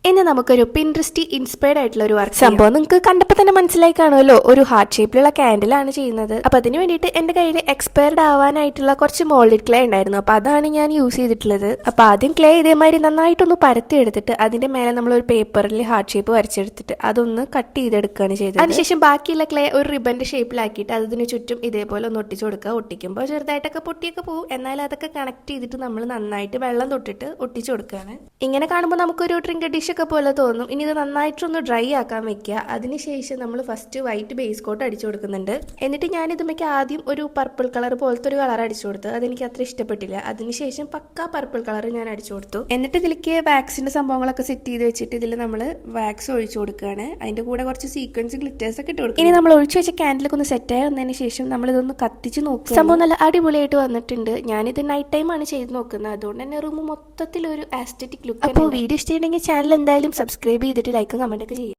ഇന്ന് നമുക്കൊരു പിൻട്രസ്റ്റി ഇൻസ്പയർഡ് ആയിട്ടുള്ള ഒരു വർക്ക് സംഭവം നിങ്ങൾക്ക് കണ്ടപ്പോൾ തന്നെ മനസ്സിലായി കാണുമല്ലോ. ഒരു ഹാർട്ട് ഷേപ്പിലുള്ള ക്യാൻഡിലാണ് ചെയ്യുന്നത്. അപ്പോൾ അതിന് വേണ്ടിയിട്ട് എൻ്റെ കയ്യിൽ എക്സ്പയർഡ് ആവാനായിട്ടുള്ള കുറച്ച് മോൾഡ് ക്ലേ ഉണ്ടായിരുന്നു. അപ്പോൾ അതാണ് ഞാൻ യൂസ് ചെയ്തിട്ടുള്ളത്. അപ്പോൾ ആദ്യം ക്ലേ ഇതേമാതിരി നന്നായിട്ടൊന്ന് പരത്തി എടുത്തിട്ട് അതിന്റെ മേലെ നമ്മൾ ഒരു പേപ്പറിൽ ഹാർട്ട് ഷേപ്പ് വരച്ചെടുത്തിട്ട് അതൊന്ന് കട്ട് ചെയ്തെടുക്കുകയാണ് ചെയ്തത്. അതിനുശേഷം ബാക്കിയുള്ള ക്ലേ ഒരു റിബന്റെ ഷേപ്പിലാക്കിയിട്ട് അതിന് ചുറ്റും ഇതേപോലെ ഒന്ന് ഒട്ടിച്ചു കൊടുക്കുക. ഒട്ടിക്കുമ്പോൾ ചെറുതായിട്ടൊക്കെ പൊട്ടിയൊക്കെ പോകും, എന്നാൽ അതൊക്കെ കണക്ട് ചെയ്തിട്ട് നമ്മൾ നന്നായിട്ട് വെള്ളം തൊട്ടിട്ട് ഒട്ടിച്ചു കൊടുക്കുകയാണ്. ഇങ്ങനെ കാണുമ്പോൾ നമുക്കൊരു ട്രിങ്കർ ഡിഷ് ഒക്കെ പോലെ തോന്നും. ഇനി ഇത് നന്നായിട്ടൊന്ന് ഡ്രൈ ആക്കാൻ വെക്കുക. അതിനുശേഷം നമ്മൾ ഫസ്റ്റ് വൈറ്റ് ബേസ് കോട്ട് അടിച്ചു കൊടുക്കുന്നുണ്ട്. എന്നിട്ട് ഞാൻ ഇതുമേക്ക് ആദ്യം ഒരു പർപ്പിൾ കളർ പോലത്തെ ഒരു കളർ അടിച്ചു കൊടുത്തു. അതെനിക്ക് അത്ര ഇഷ്ടപ്പെട്ടില്ല. അതിനുശേഷം പക്കാ പർപ്പിൾ കളർ ഞാൻ അടിച്ചു കൊടുത്തു. എന്നിട്ട് ഇതിലേക്ക് വാക്സിന്റെ സംഭവങ്ങളൊക്കെ സെറ്റ് ചെയ്ത് വെച്ചിട്ട് ഇതിൽ നമ്മൾ വാക്സ് ഒഴിച്ചു കൊടുക്കുകയാണ്. അതിന്റെ കൂടെ കുറച്ച് സീക്വൻസ് ഗ്ലിറ്റേഴ്സ് ഒക്കെ ഇട്ട് കൊടുക്കും. ഇനി നമ്മൾ ഒഴിച്ചു വെച്ച ക്യാൻഡിലൊക്കെ ഒന്ന് സെറ്റായി വന്നതിന് ശേഷം നമ്മൾ ഇതൊന്ന് കത്തിച്ച് നോക്കുക. സംഭവം നല്ല അടിപൊളിയായിട്ട് വന്നിട്ടുണ്ട്. ഞാനിത് നൈറ്റ് ടൈം ആണ് ചെയ്ത് നോക്കുന്നത്. അതുകൊണ്ട് തന്നെ റൂം മൊത്തത്തിൽ ഒരു ആസ്തെറ്റിക് ലുക്ക്. അപ്പോൾ വീഡിയോ ഇഷ്ടമുണ്ടെങ്കിൽ ചാനൽ എന്തായാലും സബ്സ്ക്രൈബ് ചെയ്തിട്ട് ലൈക്കും കമന്റ് ഒക്കെ ചെയ്യും.